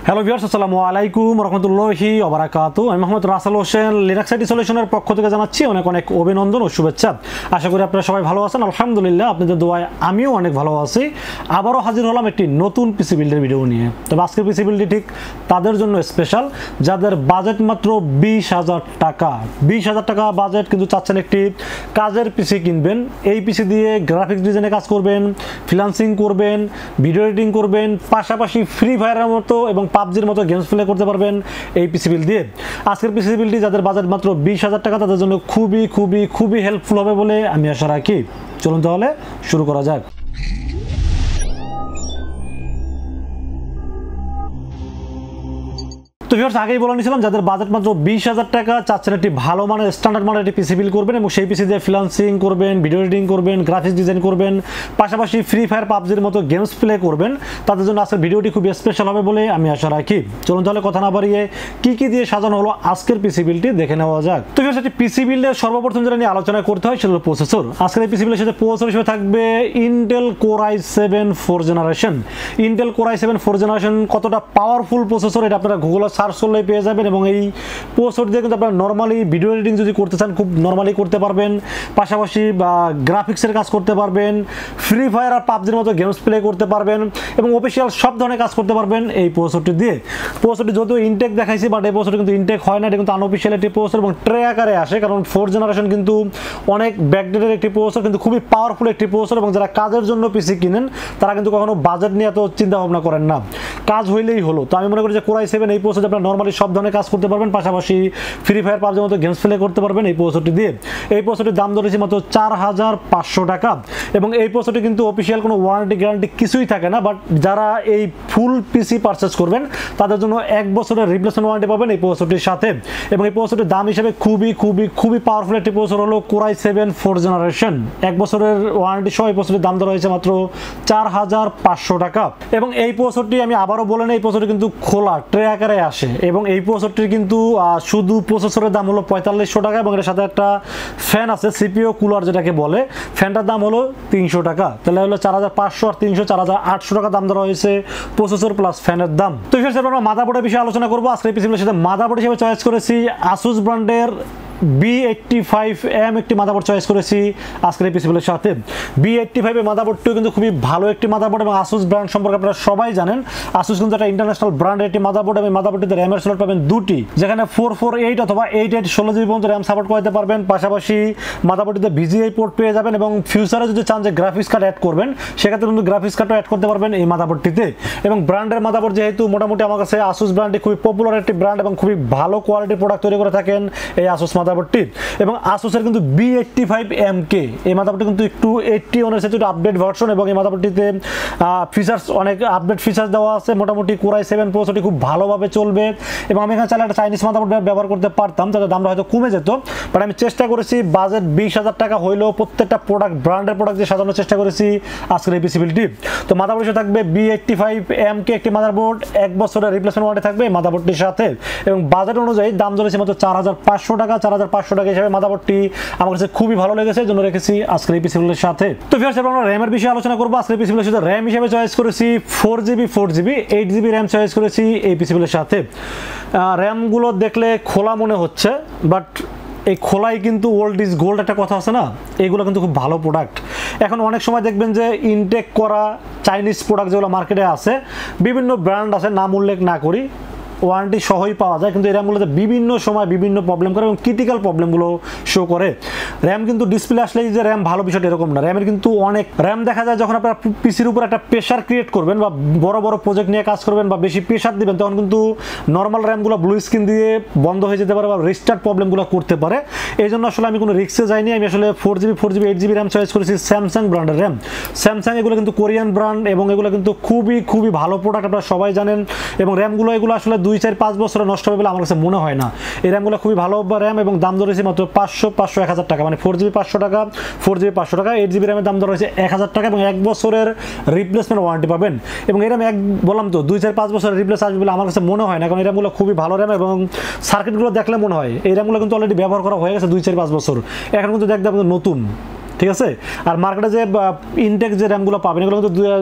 Hello viewers, আসসালামু আলাইকুম রাহমাতুল্লাহি ওয়া বারাকাতুহু। আমি মোহাম্মদ রাসেল হোসেন, লিনাক্স আইটি সলিউশনের পক্ষ থেকে জানাচ্ছি অনেক অনেক অভিনন্দন ও শুভেচ্ছা। আশা করি আপনারা সবাই ভালো আছেন। আলহামদুলিল্লাহ, আপনাদের দোয়ায় আমিও অনেক ভালো আছি। আবারও হাজির হলাম একটি নতুন পিসি বিল্ডের ভিডিও নিয়ে। তবে আজকের পিসি বিল্ডটি ঠিক তাদের জন্য স্পেশাল যাদের বাজেট মাত্র 20,000 টাকা। 20,000 টাকা বাজেট, কিন্তু চাচ্ছেন একটি কাজের পিসি কিনবেন। এই পিসি দিয়ে গ্রাফিক্স ডিজাইনে কাজ করবেন, ফ্রিল্যান্সিং করবেন, ভিডিও এডিটিং করবেন, পাশাপাশি ফ্রি ফায়ারের মতো এবং পাবজির মতো গেমস প্লে করতে পারবেন এই পিসি বিল দিয়ে। আজকের পিসি বিলটি যাদের বাজেট মাত্র 20,000 টাকা তাদের জন্য খুবই খুবই খুবই হেল্পফুল হবে বলে আমি আশা রাখি। চলুন তাহলে শুরু করা যাক। তো ভিউয়ার্স, আগেই বলে নিয়েছিলাম যাদের বাজেট মাত্র 20,000 টাকা চাচ্ছেন একটি ভালো মানের স্ট্যান্ডার্ড মানের একটি পিসি বিল করবেন এবং সেই পিসি দিয়ে ফ্রিল্যান্সিং করবেন, ভিডিও এডিটিং করবেন, গ্রাফিক্স ডিজাইন করবেন, পাশাপাশি ফ্রি ফায়ার পাবজির মতো গেমস প্লে করবেন, তাদের জন্য আজকের ভিডিওটি খুবই স্পেশাল হবে বলে আমি আশা রাখি। চলুন তাহলে কথা না বাড়িয়ে কি দিয়ে সাজানো হলো আজকের পিসি বিলটি দেখে নেওয়া যাক। তো ভিউয়ার্স, একটি পিসি বিলের সর্বপ্রথম যেটা নিয়ে আলোচনা করতে হয় সেটা হলো প্রসেসর। আজকের এই পিসি বিলের সাথে প্রসেসর হিসেবে থাকবে Intel core i7 4th generation. Intel core i7 4th generation কতটা পাওয়ারফুল প্রসেসর এটা আপনারা গুগলে সার্চ করলেই পেয়ে যাবেন এবং এই প্রসেসর দিয়ে কিন্তু আপনারা নরমালি ভিডিও এডিটিং যদি করতে চান খুব নরমালি করতে পারবেন, পাশাপাশি গ্রাফিক্সের কাজ করতে পারবেন, ফ্রি ফায়ার আর পাবজির মতো গেমস প্লে করতে পারবেন এবং অফিসিয়াল সব ধরনের কাজ করতে পারবেন এই প্রসেসরটি দিয়ে। প্রসেসরটি যদিও ইনটেক দেখাইছি, বাট এই প্রসেসরটি কিন্তু ইনটেক হয় না, এটা কিন্তু আনঅফিসিয়াল একটি প্রসেসর এবং ট্রে আকারে আসে, কারণ 4th জেনারেশন কিন্তু অনেক ব্যাকডেটেড একটি প্রসেসর, কিন্তু খুবই পাওয়ারফুল একটি প্রসেসর এবং যারা কাজের জন্য পিসি কিনেন তারা কিন্তু কখনো বাজেট নিয়ে এত চিন্তা ভাবনা করেন না, কাজ হইলেই হলো। তো আমি মনে করি যে কোর i7 এই প্রসেসর আপনারা নরমালি সব ধরনের কাজ করতে পারবেন, পাশাপাশি ফ্রি ফায়ার পাবজির মতো গেমস প্লে করতে পারবেন এই প্রসেসরটি দিয়ে। এই প্রসেসরটির দাম ধরেছি মাত্র 4,500 টাকা এবং এই প্রসেসরটি কিন্তু অফিসিয়াল কোনো ওয়ারেন্টি গ্যারান্টি কিছুই থাকে না, বাট যারা এই ফুল পিসি পারচেস করবেন তাদের জন্য 1 বছরের রিপ্লেসমেন্ট ওয়ারেন্টি পাবেন এই প্রসেসরটির সাথে। এবং এই প্রসেসরটির দাম হিসেবে খুবই খুবই খুবই পাওয়ারফুল একটি প্রসেসর হলো কোর i7 4th জেনারেশন। 1 বছরের ওয়ারেন্টি সহ এই প্রসেসরটির দাম ধরা হয়েছে মাত্র 4,500 টাকা। এবং এই প্রসেসরটি আমি আবারও বলে নেই, এই প্রসেসরটি কিন্তু খোলা ট্রে আকারে আসে এবং এই প্রসেসরটির কিন্তু শুধু প্রসেসরের দাম হলো 4500 টাকা এবং এর সাথে একটা ফ্যান আছে, সিপিইউ কুলার যেটাকে বলে, ফ্যানটার দাম হলো 300 টাকা। তাহলে হলো 4,500 আর 300 4,800 টাকা দাম ধরা হয়েছে প্রসেসর প্লাস ফ্যানের দাম। তো এই ক্ষেত্রে আমরা মাদারবোর্ডের বিষয়ে আলোচনা করবো। আজকে এই পিসির সাথে মাদারবোর্ড হিসেবে চয়েস করেছি Asus ব্র্যান্ডের B85M একটি মাদারবোর্ড চয়েস করেছি আজকের এই পিসিগুলোর সাথে। B85 এর মাদারবোর্ডটিও কিন্তু খুবই ভালো একটি মাদারবোর্ড এবং Asus ব্র্যান্ড সম্পর্কে আপনারা সবাই জানেন। Asus কিন্তু একটা ইন্টারন্যাশনাল ব্র্যান্ডের একটি মাদারবোর্ড এবং মাদারবোর্ডটিতে র্যামের স্লট পাবেন দুটি, যেখানে 448 অথবা 88 16GB পর্যন্ত র্যাম সাপোর্ট করতে পারবেন। পাশাপাশি মাদারবোর্ডটিতে VGA পোর্ট পেয়ে যাবেন এবং ফিউচারে যদি চান যে গ্রাফিক্স কার্ড অ্যাড করবেন সেক্ষেত্রে কিন্তু গ্রাফিক্স কার্ডও অ্যাড করতে পারবেন এই মাদারবোর্ডটিতে। এবং ব্র্যান্ডের মাদারবোর্ড যেহেতু মোটামুটি আমার কাছে Asus ব্র্যান্ডটি খুবই পপুলার একটি ব্র্যান্ড এবং খুবই ভালো কোয়ালিটির প্রোডাক্ট তৈরি করে থাকেন এই Asus মাদারবোর্ডটি। এবং Asusের কিন্তু B85MK এই মাদারবোর্ডটি কিন্তু একটু 81 এর সাথে আপডেট ভার্সন এবং এই মাদারবোর্ডটিতে ফিচার্স অনেক আপডেট ফিচার্স দেওয়া আছে। মোটামুটি কোর i7 প্রসেসরটি খুব ভালোভাবে চলবে এবং আমি এখানে চাইলে একটা চাইনিজ মাদারবোর্ড ব্যবহার করতে পারতাম, তাদের দামটা হয়তো কমে যেত, বাট আমি চেষ্টা করেছি বাজেট 20,000 টাকা হইলেও প্রত্যেকটা প্রোডাক্ট ব্র্যান্ডের প্রোডাক্ট দিয়ে সাজানোর চেষ্টা করেছি আজকের এই পিসি বিলটি। তো মাদারবোর্ড হিসেবে থাকবে B85MK একটি মাদারবোর্ড, 1 বছরের রিপ্লেসমেন্ট ওয়ারেন্টি থাকবে এই মাদারবোর্ডটির সাথে এবং বাজেট অনুযায়ী দাম ধরেছে মাত্র 4,500 টাকা। 4,500 টাকা হিসেবে মাদারবোর্ডটি আমার কাছে খুবই ভালো লেগেছে, জন্য রেখেছি আজকের এই পিসিগুলোর সাথে। তো ভিউয়ার্স, আমরা র্যামের বিষয়ে আলোচনা করব। আজকের পিসিগুলোর সাথে র্যাম হিসেবে চয়েস করেছি 4GB 8GB র্যাম চয়েস করেছি এই পিসিগুলোর সাথে। র্যামগুলো দেখলে খোলা মনে হচ্ছে, বাট এই খোলাই কিন্তু ওল্ড ইজ গোল্ড একটা কথা আছে না, এইগুলো কিন্তু খুব ভালো প্রোডাক্ট। এখন অনেক সময় দেখবেন যে ইনটেক করা চাইনিজ প্রোডাক্ট যেগুলো মার্কেটে আছে, বিভিন্ন ব্র্যান্ড আছে, নাম উল্লেখ না করি, ওয়ারেন্টি সহই পাওয়া যায়, কিন্তু এই র্যামগুলোতে বিভিন্ন সময় বিভিন্ন প্রবলেম করে এবং ক্রিটিক্যাল প্রবলেমগুলো শো করে। র্যাম কিন্তু ডিসপ্লে আসলেই যে র্যাম ভালো বিষয়টা এরকম না, র্যামের কিন্তু অনেক র্যাম দেখা যায় যখন আপনারা পিসির উপর একটা প্রেশার ক্রিয়েট করবেন বা বড় বড় প্রজেক্ট নিয়ে কাজ করবেন বা বেশি প্রেশার দিবেন, তখন কিন্তু নর্মাল র্যামগুলো ব্লু স্ক্রিন দিয়ে বন্ধ হয়ে যেতে পারে বা রিস্টার্ট প্রবলেমগুলো করতে পারে। এই জন্য আসলে আমি কোনো রিস্কে যাইনি, আমি আসলে 4GB 8GB র্যাম চয়েস করেছি স্যামসাং ব্র্যান্ডের র্যাম। স্যামসাং এগুলো কিন্তু কোরিয়ান ব্র্যান্ড এবং এগুলো কিন্তু খুবই খুবই ভালো প্রোডাক্ট, আপনারা সবাই জানেন। এবং র্যামগুলো এগুলো আসলে 2-4-5 বছরে নষ্ট হবে বলে আমার কাছে মনে হয় না। এই র্যামগুলো খুবই ভালো র্যাম এবং দাম ধরেছি মাত্র 500-1000 টাকা, মানে 4GB 500 টাকা, 4GB 500 টাকা, 8GB র্যামের দাম ধরা হয়েছে 1000 টাকা এবং 1 বছরের রিপ্লেসমেন্ট ওয়ারেন্টি পাবেন। এবং এই র্যাম বললাম তো 2-4-5 বছরের রিপ্লেস আসবে বলে আমার কাছে মনে হয় না, কারণ এই র্যামগুলো খুবই ভালো র্যাম এবং সার্কিটগুলো দেখলে মনে হয় এই র্যামগুলো কিন্তু অলরেডি ব্যবহার করা হয়ে গেছে 2-4-5 বছর, এখন কিন্তু দেখতে নতুন। ঠিক আছে। আর মার্কেটে যে ইনটেক যে র্যামগুলো পাবেন এগুলো কিন্তু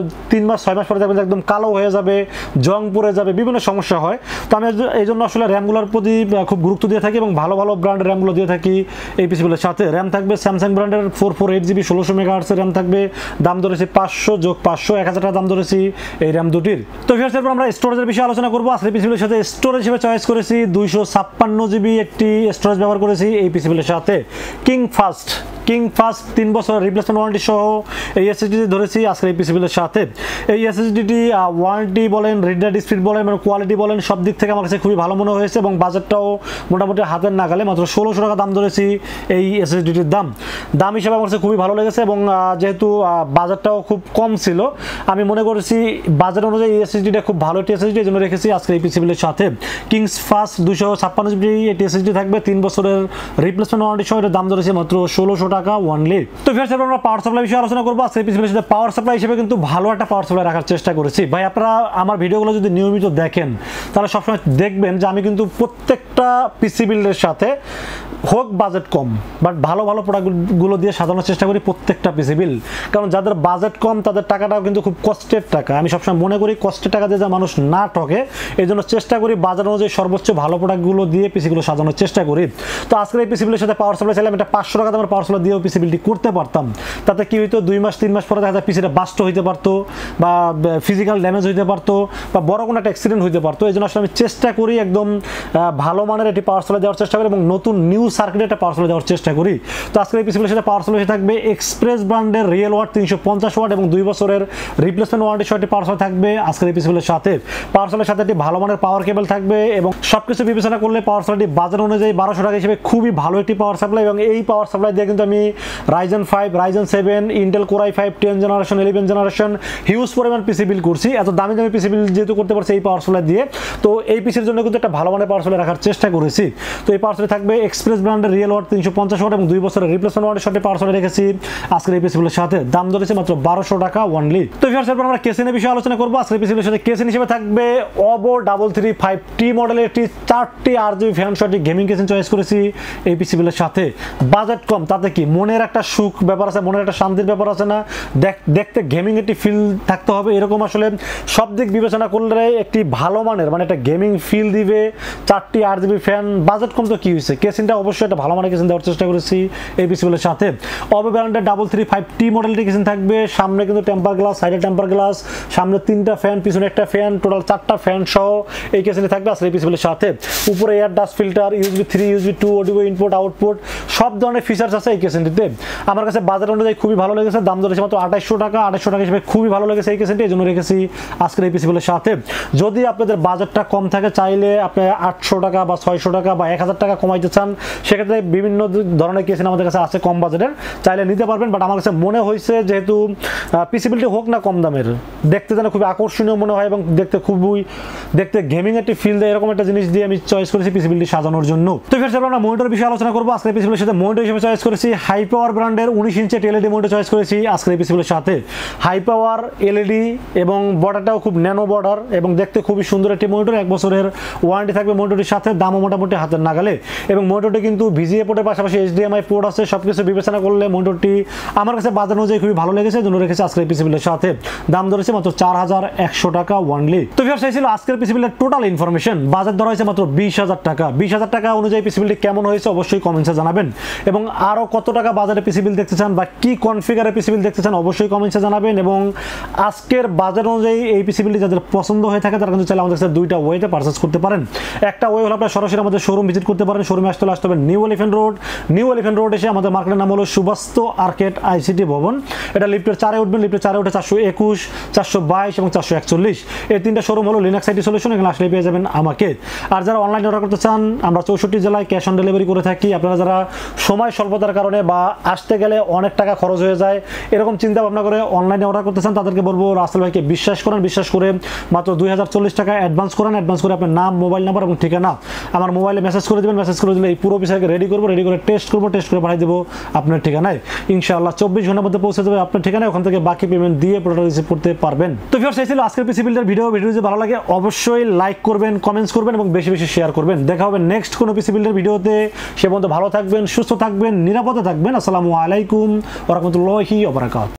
3 মাস 6 মাস পরে দেখবেন একদম কালো হয়ে যাবে, জং পড়ে যাবে, বিভিন্ন সমস্যা হয়। তো আমি এই জন্য আসলে র্যামগুলোর প্রতি খুব গুরুত্ব দিয়ে থাকি এবং ভালো ভালো ব্র্যান্ডের র্যামগুলো দিয়ে থাকি এই পিসিগুলোর সাথে। র্যাম থাকবে স্যামসাং ব্র্যান্ডের 448GB 1600 মেগাহার্টসের র্যাম থাকবে, দাম ধরেছি 500 যোগ 500 1000 টাকা দাম ধরেছি এই র্যাম দুটির। তো ভিউয়ার্স এরপর আমরা স্টোরেজের বিষয়ে আলোচনা করবো। আজকে পিসিগুলোর সাথে স্টোরেজ হিসেবে চয়েস করেছি 256GB একটি স্টোরেজ ব্যবহার করেছি এই পিসিগুলোর সাথে। কিংফাস্ট 3 বছরের রিপ্লেসমেন্ট ওয়ারেন্টি সহ এই এসএসডি ধরেছি আজকের এই পিসিবিলের সাথে। এই এসএসডিটি ওয়ারেন্টি বলেন, রিড রাইট স্পিড বলেন, মানে কোয়ালিটি বলেন, সব দিক থেকে আমার কাছে খুবই ভালো মনে হয়েছে এবং বাজেটটাও মোটামুটি হাতের নাগালে, মাত্র 1600 টাকা দাম ধরেছি এই এসএসডিটির দাম হিসেবে আমার কাছে খুবই ভালো লেগেছে এবং যেহেতু বাজেটটাও খুব কম ছিল আমি মনে করেছি বাজেট অনুযায়ী এই এসএসডিটা খুব ভালো একটি এসএসডি, এই জন্য রেখেছি আজকের এই পিসিবিলের সাথে। কিংফাস্ট 256GB একটি এসএসডি থাকবে, 3 বছরের রিপ্লেসমেন্ট ওয়ারেন্টি সহ এর দাম ধরেছে মাত্র 1600 টাকা ওয়ানলি। তো ভিউয়ার্স এবার আমরা পাওয়ার সাপ্লাই বিষয়ে আলোচনা করব। আজকে পিসিবিলের সাথে পাওয়ার সাপ্লাই হিসেবে কিন্তু ভালো একটা পাওয়ার সাপ্লাই রাখার চেষ্টা করেছি। ভাই আপনারা আমার ভিডিওগুলো যদি নিয়মিত দেখেন তাহলে সবসময় দেখবেন যে আমি কিন্তু প্রত্যেকটা পিসিবিলের সাথে হোক বাজেট কম বাট ভালো ভালো প্রোডাক্টগুলো দিয়ে সাজানোর চেষ্টা করি প্রত্যেকটা পিসিবিল। কারণ যাদের বাজেট কম তাদের টাকাটাও কিন্তু খুব কষ্টের টাকা। আমি সবসময় মনে করি কষ্টের টাকা দিয়ে যা মানুষ না ঠকে, এই জন্য চেষ্টা করি বাজার অনুযায়ী সর্বোচ্চ ভালো প্রোডাক্টগুলো দিয়ে পিসিগুলো সাজানোর চেষ্টা করি। তো আজকের এই পিসিবিলের সাথে পাওয়ার সাপ্লাই চাইলে আমি একটা 500 টাকা দামের পাওয়ার সাপ্লাই দিয়েও পিসিবিলটি করতে পারতাম। তাতে কি হইতো 2 মাস 3 মাস পরে দেখা যায় পিসিটা বাস্ট হইতে পারতো বা ফিজিক্যাল ড্যামেজ হইতে পারতো বা বড় কোনো একটা অ্যাক্সিডেন্ট হইতে পারতো। এই জন্য আসলে আমি চেষ্টা করি একদম ভালো মানের একটি পাওয়ার সাপ্লাই দেওয়ার চেষ্টা করি এবং নতুন নিউ সার্কিটে একটা পাওয়ার সাপ্লাই দেওয়ার চেষ্টা করি। তো আজকের এই পিসিবিলের সাথে পাওয়ার সাপ্লাই থাকবে এক্সপ্রেস ব্র্যান্ডের রিয়েল ওয়াট 350 ওয়াট এবং 2 বছরের রিপ্লেসমেন্ট ওয়ারেন্টি সহ একটি পাওয়ার সাপ্লাই থাকবে আজকের এই পিসিবিলের সাথে। পাওয়ার সাপ্লাইয়ের সাথে একটি ভালো মানের পাওয়ার কেবল থাকবে এবং সবকিছু বিবেচনা করলে পাওয়ার সাপ্লাইটি বাজার অনুযায়ী 1200 টাকা হিসেবে খুবই ভালো একটি পাওয়ার সাপ্লাই এবং এই পাওয়ার সাপ্লাই দিয়ে কিন্তু আমি Ryzen 5, Ryzen 7, Intel Core i5 10 generation 11 generation huge পরিমাণ পিসি বিল করছি। এত দামি দামি পিসি বিল যেহেতু করতে পারছি এই পাওয়ার সাপ্লাই দিয়ে, তো এই পিসির জন্য কিন্তু একটা ভালো মানের পাওয়ার সাপ্লাই রাখার চেষ্টা করেছি। তো এই পাওয়ার সাপ্লাই থাকবে এক্সপ্রেস ব্র্যান্ডের রিয়েল ওয়াট 350 ওয়াট এবং 2 বছরের রিপ্লেসমেন্ট ওয়ারেন্টি সহ পাওয়ার সাপ্লাই রেখেছি আজকের এই পিসিগুলোর সাথে। দাম ধরেছে মাত্র 1200 টাকা ওনলি। তো ভিউয়ার্স এরপর আমরা কেসিনের বিষয়ে আলোচনা করব। আজকের পিসিগুলোর সাথে কেসিন হিসেবে থাকবে OVO E-335T মডেলের একটি 4টি RGB ফ্যান সহ গেমিং কেসিন চয়েস করেছি এই পিসিগুলোর সাথে। বাজেট কম তাতে কি মনের একটা সুখ ব্যাপার আছে, মনের একটা শান্তির ব্যাপার আছে না, দেখতে গেমিং একটি ফিল থাকতে হবে এরকম আসলে সব দিক বিবেচনা করলে একটি ভালো মানের মানে একটা গেমিং ফিল দিবে 4টি RGB ফ্যান। বাজেট কম তো কি হয়েছে, কেসিনটা অবশ্যই একটা ভালো মানের কেসিন দেওয়ার চেষ্টা করেছি এই পিসিগুলোর সাথে। OVO ব্র্যান্ডের E-335T মডেলটি কেসিন থাকবে, সামনে কিন্তু টেম্পার গ্লাস, সাইডে টেম্পার গ্লাস, সামনে 3টা ফ্যান, পিছনে একটা ফ্যান, টোটাল 4টা ফ্যান সহ এই কেসিনে থাকবে আসলে এই পিসিগুলোর সাথে। উপরে air dust filter, USB 3, USB 2, audio input output সব ধরনের ফিচার্স আছে এই কেসিনটিতে। আমার কাছে বাজার অনুযায়ী খুবই ভালো লেগেছে, দাম ধরেছে মাত্র 2800 টাকা। 2800 টাকা হিসেবে খুবই ভালো লেগেছে এই কেসিনটি, এই জন্য রেখেছি আজকের এই পিসিগুলোর সাথে। যদি আপনাদের বাজেটটা কম থাকে, চাইলে আপনি 800 টাকা বা 600 টাকা বা 1000 টাকা কমাইতে চান, সেক্ষেত্রে বিভিন্ন ধরনের কেসিন আমাদের কাছে আছে কম বাজেটের, চাইলে নিতে পারবেন। বাট আমার কাছে মনে হয়েছে যেহেতু পিসিবিলিটি হোক না কম দামের, দেখতে যেন খুবই আকর্ষণীয় মনে হয় এবং দেখতে গেমিং একটি ফিল দেয় এরকম একটা জিনিস দিয়ে আমি চয়েস করেছি পিসিবিলিটি সাজানোর জন্য। তো ফের আমরা মনিটর বিষয়ে আলোচনা করবো। আজকের পিসিবিলিটির সাথে মনিটর হিসেবে চয়েস করেছি হাইপাওয়ার ব্র্যান্ডের 19 ইঞ্চের LED মনিটর চয়েস করেছি আজকের এই পিসিবিলিটির সাথে। হাইপাওয়ার LED এবং বর্ডারটাও খুব ন্যানো বর্ডার এবং দেখতে খুবই সুন্দর একটি মনিটর। 1 বছরের ওয়ারেন্টি থাকবে মনিটরটির সাথে, দামও মোটামুটি হাতের নাগালে এবং মনিটরটি কিন্তু VGA পোর্টের পাশাপাশি HDMI পোর্ট আছে। সবকিছু বিবেচনা করলে মনিটরটি আমার কাছে বাজার অনুযায়ী খুবই ভালো লেগেছে, জন্য রেখেছে আজকের এই পিসিবিলিটির সাথে। দাম ধরেছে মাত্র 4100 টাকা ওনলি। তো ভিউয়ার্স এই ছিল আজকের পিসিবিলিটির টোটাল ইনফরমেশন। বাজার ধরা হয়েছে মাত্র 20000 টাকা। 20000 টাকা অনুযায়ী পিসিবিলিটি কেমন হয়েছে অবশ্যই কমেন্টসে জানাবেন এবং আরো কত টাকা বাজারে পিসিবিল দেখতে চান বা কি কনফিগারে পিসিবিল দেখতে চান অবশ্যই কমেন্টসে জানাবেন। এবং আজকের বাজার অনুযায়ী এই পিসিবিলিটি যাদের পছন্দ হয়ে থাকে তারা কিন্তু চাইলে আমাদের কাছে 2টা ওয়েতে পারচেজ করতে পারেন। একটা ওয়ে হলো আপনারা সরাসরি আমাদের শোরুম ভিজিট করতে পারেন। শোরুমে আসতে হবে নিউ এলিফ্যান্ট রোড এসে আমাদের মার্কেটের নাম হলো সুবাস্তু আর্কেড ICT ভবন। এটা লিফটের 4 এ উঠবেন, লিফটের 4 এ উঠে 421, 422 এবং 441 এই 3টা শোরুম হলো লিনাক্স IT সলিউশন। এখানে আসলে পেয়ে যাবেন আমাকে। আর যারা অনলাইনে অর্ডার করতে চান আমরা 64 জেলায় ক্যাশ অন ডেলিভারি করে থাকি। আপনারা যারা সময় স্বল্পতার কারণে বা আসতে গেলে অনেক টাকা খরচ হয়ে যায় এরকম চিন্তা ভাবনা করে অনলাইনে অর্ডার করতে চান তাদেরকে বলবো রাসেল ভাইকে বিশ্বাস করেন, বিশ্বাস করে মাত্র 2040 টাকা অ্যাডভান্স করেন। অ্যাডভান্স করে আপনার নাম, মোবাইল নাম্বার এবং ঠিকানা আমার মোবাইলে মেসেজ করে দেবেন, মেসেজ করে দিলে এই পুরো পিসিটাকে রেডি করবো, রেডি করে টেস্ট করবো, টেস্ট করে পাঠিয়ে দেবো আপনার ঠিকানায়। ইনশাআল্লাহ 24 ঘন্টার মধ্যে পৌঁছে যাবে আপনার ঠিকানায়, ওখান থেকে বাকি পেমেন্ট দিয়ে প্রোডাক্ট রিসিভ করতে পারবেন। তো ভিউয়ার্স, এই ছিল আজকের পিসি বিল্ডার ভিডিও। ভিডিও যদি ভালো লাগে অবশ্যই লাইক করবেন, কমেন্টস করবেন এবং বেশি বেশি শেয়ার করবেন। দেখা হবে নেক্সট কোনো পিসি বিল্ডার ভিডিওতে। সে পর্যন্ত ভালো থাকবেন, সুস্থ থাকবেন, নিরাপদে থাকবেন। আসসালামু আলাইকুম ওয়া রাহমাতুল্লাহি ওয়া বারাকাতুহু।